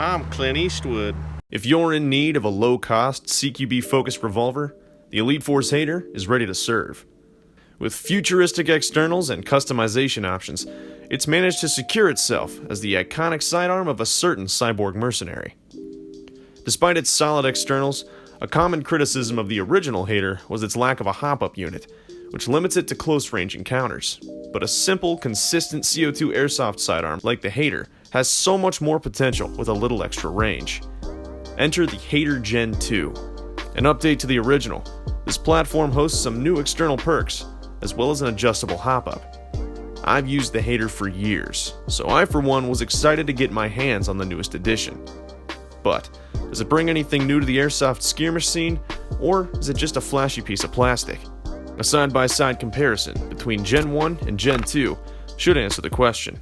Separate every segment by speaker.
Speaker 1: I'm Clint Eastwood.
Speaker 2: If you're in need of a low-cost, CQB-focused revolver, the Elite Force H8R is ready to serve. With futuristic externals and customization options, it's managed to secure itself as the iconic sidearm of a certain cyborg mercenary. Despite its solid externals, a common criticism of the original H8R was its lack of a hop-up unit, which limits it to close-range encounters. But a simple, consistent CO2 airsoft sidearm like the H8R has so much more potential with a little extra range. Enter the H8R Gen II. An update to the original, this platform hosts some new external perks, as well as an adjustable hop-up. I've used the H8R for years, so I for one was excited to get my hands on the newest edition. But, does it bring anything new to the airsoft skirmish scene, or is it just a flashy piece of plastic? A side-by-side comparison between Gen 1 and Gen 2 should answer the question.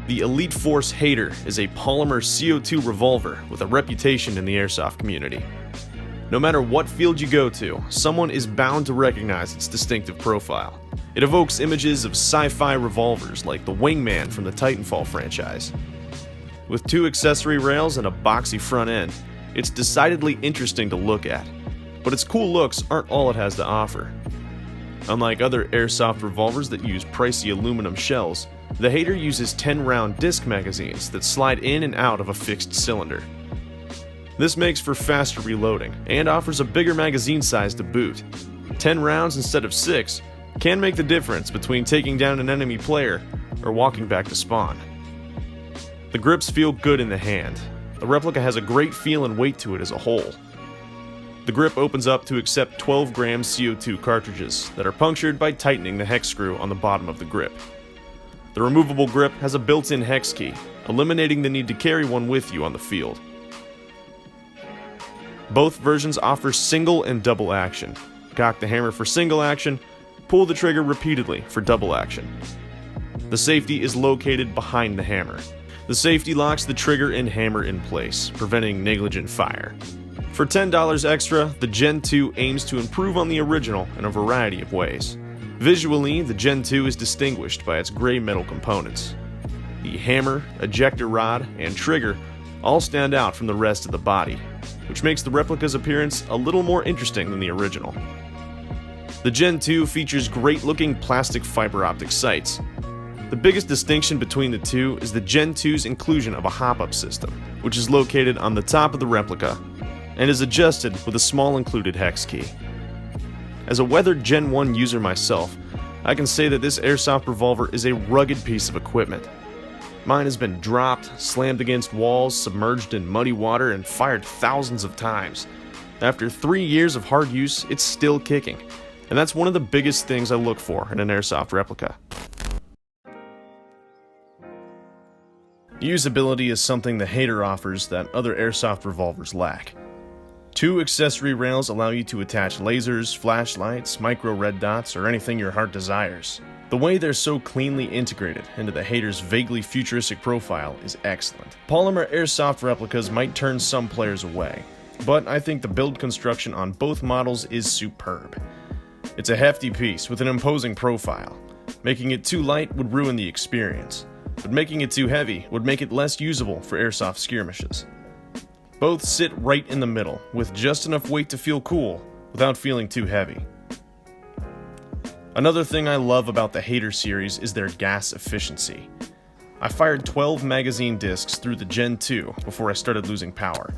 Speaker 2: The Elite Force H8R is a polymer CO2 revolver with a reputation in the airsoft community. No matter what field you go to, someone is bound to recognize its distinctive profile. It evokes images of sci-fi revolvers like the Wingman from the Titanfall franchise. With 2 accessory rails and a boxy front end, it's decidedly interesting to look at. But its cool looks aren't all it has to offer. Unlike other airsoft revolvers that use pricey aluminum shells, the H8R uses 10-round disc magazines that slide in and out of a fixed cylinder. This makes for faster reloading and offers a bigger magazine size to boot. 10 rounds instead of 6 can make the difference between taking down an enemy player or walking back to spawn. The grips feel good in the hand. The replica has a great feel and weight to it as a whole. The grip opens up to accept 12-gram CO2 cartridges that are punctured by tightening the hex screw on the bottom of the grip. The removable grip has a built-in hex key, eliminating the need to carry one with you on the field. Both versions offer single and double action. Cock the hammer for single action, pull the trigger repeatedly for double action. The safety is located behind the hammer. The safety locks the trigger and hammer in place, preventing negligent fire. For $10 extra, the Gen II aims to improve on the original in a variety of ways. Visually, the Gen II is distinguished by its gray metal components. The hammer, ejector rod, and trigger all stand out from the rest of the body, which makes the replica's appearance a little more interesting than the original. The Gen II features great-looking plastic fiber optic sights. The biggest distinction between the two is the Gen II's inclusion of a hop-up system, which is located on the top of the replica and is adjusted with a small included hex key. As a weathered Gen 1 user myself, I can say that this airsoft revolver is a rugged piece of equipment. Mine has been dropped, slammed against walls, submerged in muddy water, and fired thousands of times. After 3 years of hard use, it's still kicking, and that's one of the biggest things I look for in an airsoft replica. Usability is something the H8R offers that other airsoft revolvers lack. 2 accessory rails allow you to attach lasers, flashlights, micro red dots, or anything your heart desires. The way they're so cleanly integrated into the H8R's vaguely futuristic profile is excellent. Polymer airsoft replicas might turn some players away, but I think the build construction on both models is superb. It's a hefty piece with an imposing profile. Making it too light would ruin the experience, but making it too heavy would make it less usable for airsoft skirmishes. Both sit right in the middle, with just enough weight to feel cool, without feeling too heavy. Another thing I love about the H8R series is their gas efficiency. I fired 12 magazine discs through the Gen II before I started losing power,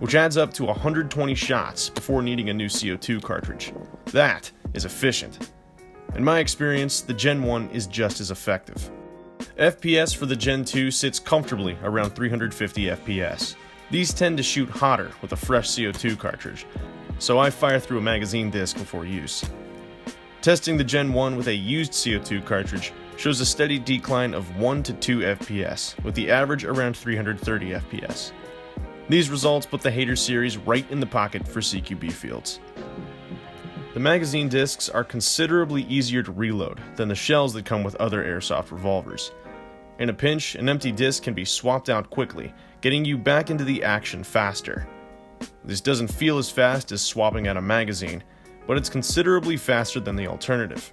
Speaker 2: which adds up to 120 shots before needing a new CO2 cartridge. That is efficient. In my experience, the Gen 1 is just as effective. FPS for the Gen II sits comfortably around 350 FPS. These tend to shoot hotter with a fresh CO2 cartridge, so I fire through a magazine disc before use. Testing the Gen 1 with a used CO2 cartridge shows a steady decline of 1 to 2 FPS, with the average around 330 FPS. These results put the H8R series right in the pocket for CQB fields. The magazine discs are considerably easier to reload than the shells that come with other airsoft revolvers. In a pinch, an empty disc can be swapped out quickly, getting you back into the action faster. This doesn't feel as fast as swapping out a magazine, but it's considerably faster than the alternative.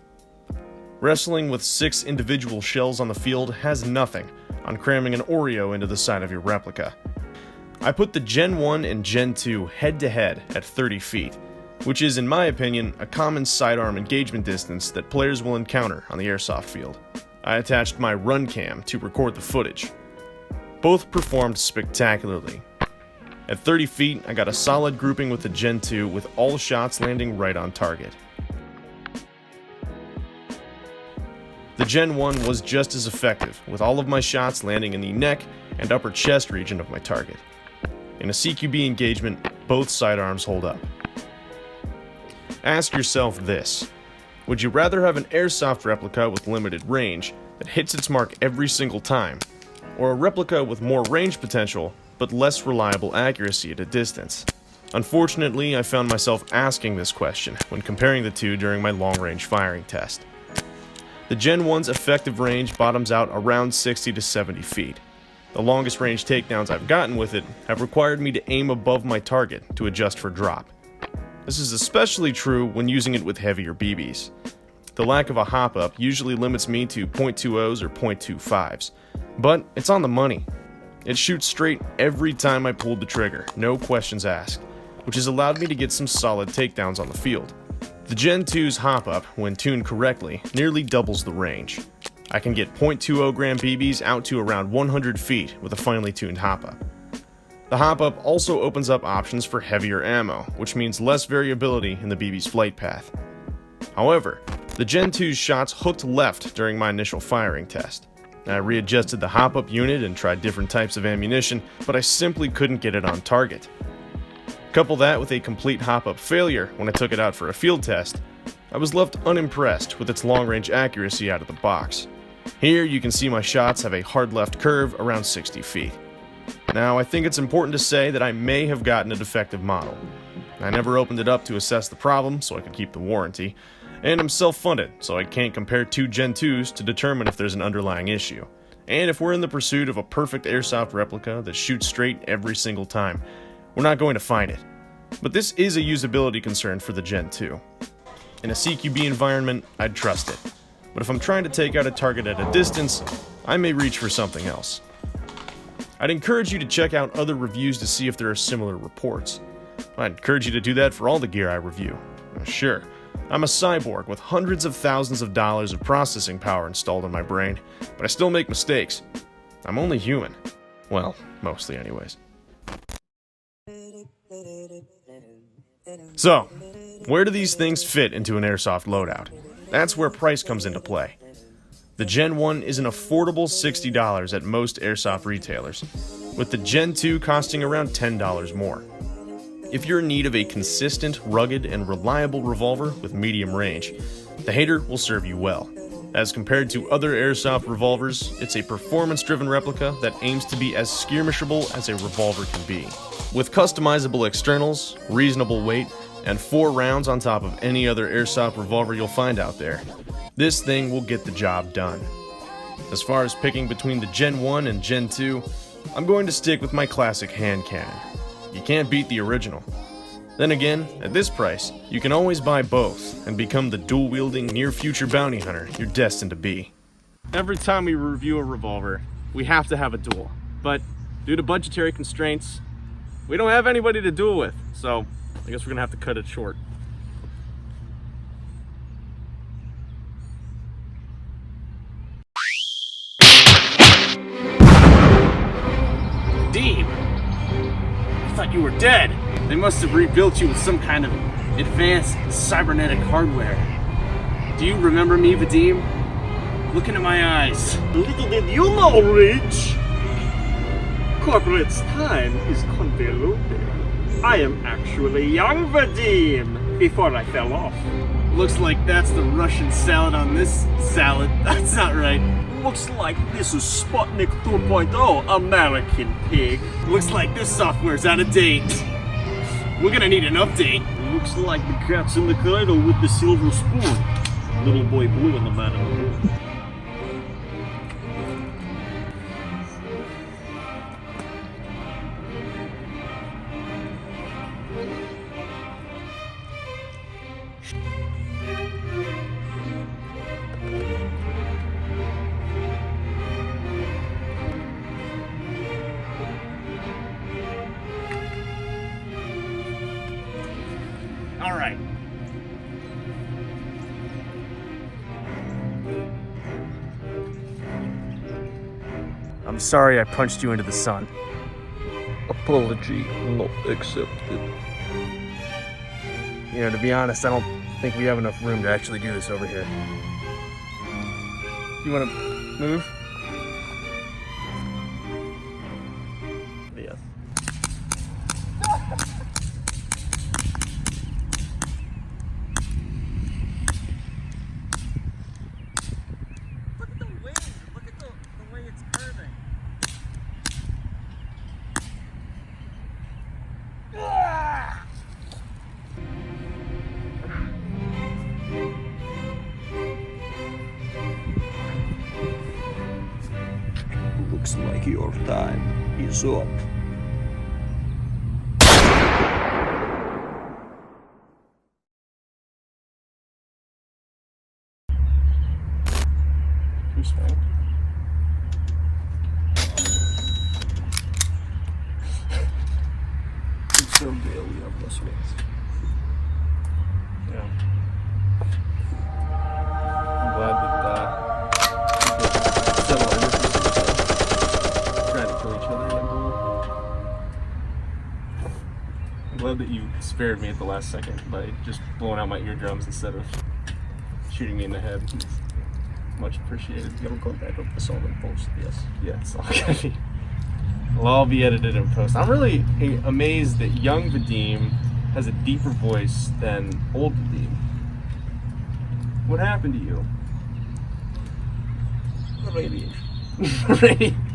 Speaker 2: Wrestling with 6 individual shells on the field has nothing on cramming an Oreo into the side of your replica. I put the Gen 1 and Gen 2 head-to-head at 30 feet, which is, in my opinion, a common sidearm engagement distance that players will encounter on the airsoft field. I attached my run cam to record the footage. Both performed spectacularly. At 30 feet, I got a solid grouping with the Gen 2 with all shots landing right on target. The Gen 1 was just as effective, with all of my shots landing in the neck and upper chest region of my target. In a CQB engagement, both sidearms hold up. Ask yourself this: would you rather have an airsoft replica with limited range that hits its mark every single time, or a replica with more range potential but less reliable accuracy at a distance? Unfortunately, I found myself asking this question when comparing the two during my long-range firing test. The Gen 1's effective range bottoms out around 60 to 70 feet. The longest range takedowns I've gotten with it have required me to aim above my target to adjust for drop. This is especially true when using it with heavier BBs. The lack of a hop-up usually limits me to .20s or .25s, but it's on the money. It shoots straight every time I pulled the trigger, no questions asked, which has allowed me to get some solid takedowns on the field. The Gen 2's hop-up, when tuned correctly, nearly doubles the range. I can get .20 gram BBs out to around 100 feet with a finely tuned hop-up. The hop-up also opens up options for heavier ammo, which means less variability in the BB's flight path. However, the Gen 2's shots hooked left during my initial firing test. I readjusted the hop-up unit and tried different types of ammunition, but I simply couldn't get it on target. Couple that with a complete hop-up failure when I took it out for a field test, I was left unimpressed with its long-range accuracy out of the box. Here you can see my shots have a hard left curve around 60 feet. Now, I think it's important to say that I may have gotten a defective model. I never opened it up to assess the problem so I could keep the warranty, and I'm self-funded so I can't compare two Gen 2s to determine if there's an underlying issue. And if we're in the pursuit of a perfect airsoft replica that shoots straight every single time, we're not going to find it. But this is a usability concern for the Gen 2. In a CQB environment, I'd trust it. But if I'm trying to take out a target at a distance, I may reach for something else. I'd encourage you to check out other reviews to see if there are similar reports. I'd encourage you to do that for all the gear I review. Sure, I'm a cyborg with hundreds of thousands of dollars of processing power installed in my brain, but I still make mistakes. I'm only human. Well, mostly anyways. So, where do these things fit into an airsoft loadout? That's where price comes into play. The Gen 1 is an affordable $60 at most airsoft retailers, with the Gen 2 costing around $10 more. If you're in need of a consistent, rugged, and reliable revolver with medium range, the H8R will serve you well. As compared to other airsoft revolvers, it's a performance-driven replica that aims to be as skirmishable as a revolver can be. With customizable externals, reasonable weight, and 4 rounds on top of any other airsoft revolver you'll find out there, this thing will get the job done. As far as picking between the Gen 1 and Gen 2, I'm going to stick with my classic hand cannon. You can't beat the original. Then again, at this price, you can always buy both and become the dual-wielding near-future bounty hunter you're destined to be.
Speaker 1: Every time we review a revolver, we have to have a duel. But due to budgetary constraints, we don't have anybody to duel with, so I guess we're gonna have to cut it short. Deeb! I thought you were dead! They must have rebuilt you with some kind of advanced cybernetic hardware. Do you remember me, Vadim? Look into my eyes.
Speaker 3: Little did you know, Rich! Corporate's time is convoluted. I am actually young Vadim before I fell off.
Speaker 1: Looks like that's the Russian salad on this salad. That's not right.
Speaker 3: Looks like this is Sputnik 2.0, American pig.
Speaker 1: Looks like this software's out of date. We're gonna need an update.
Speaker 3: Looks like the cat's in the cradle with the silver spoon. Little boy blue and the man in the moon.
Speaker 1: I'm sorry I punched you into the sun.
Speaker 2: Apology not accepted.
Speaker 1: You know, to be honest, I don't think we have enough room to actually do this over here. You want to move?
Speaker 3: Yes.
Speaker 1: Look at the wing. Look at the way it's curving.
Speaker 3: Looks like your time is up.
Speaker 1: Too small.
Speaker 3: It's so daily of this one.
Speaker 1: Yeah. I'm glad that people settle our differences, trying to kill each other in a duel. I'm glad that you spared me at the last second by just blowing out my eardrums instead of shooting me in the head. It's much appreciated.
Speaker 3: You'll go back up the solid post, yes.
Speaker 1: Yeah, it's all gonna be. It'll all be edited in post. I'm really amazed that young Vadim has a deeper voice than old Vadim. What happened to you?
Speaker 3: Radiation.
Speaker 1: Radiation.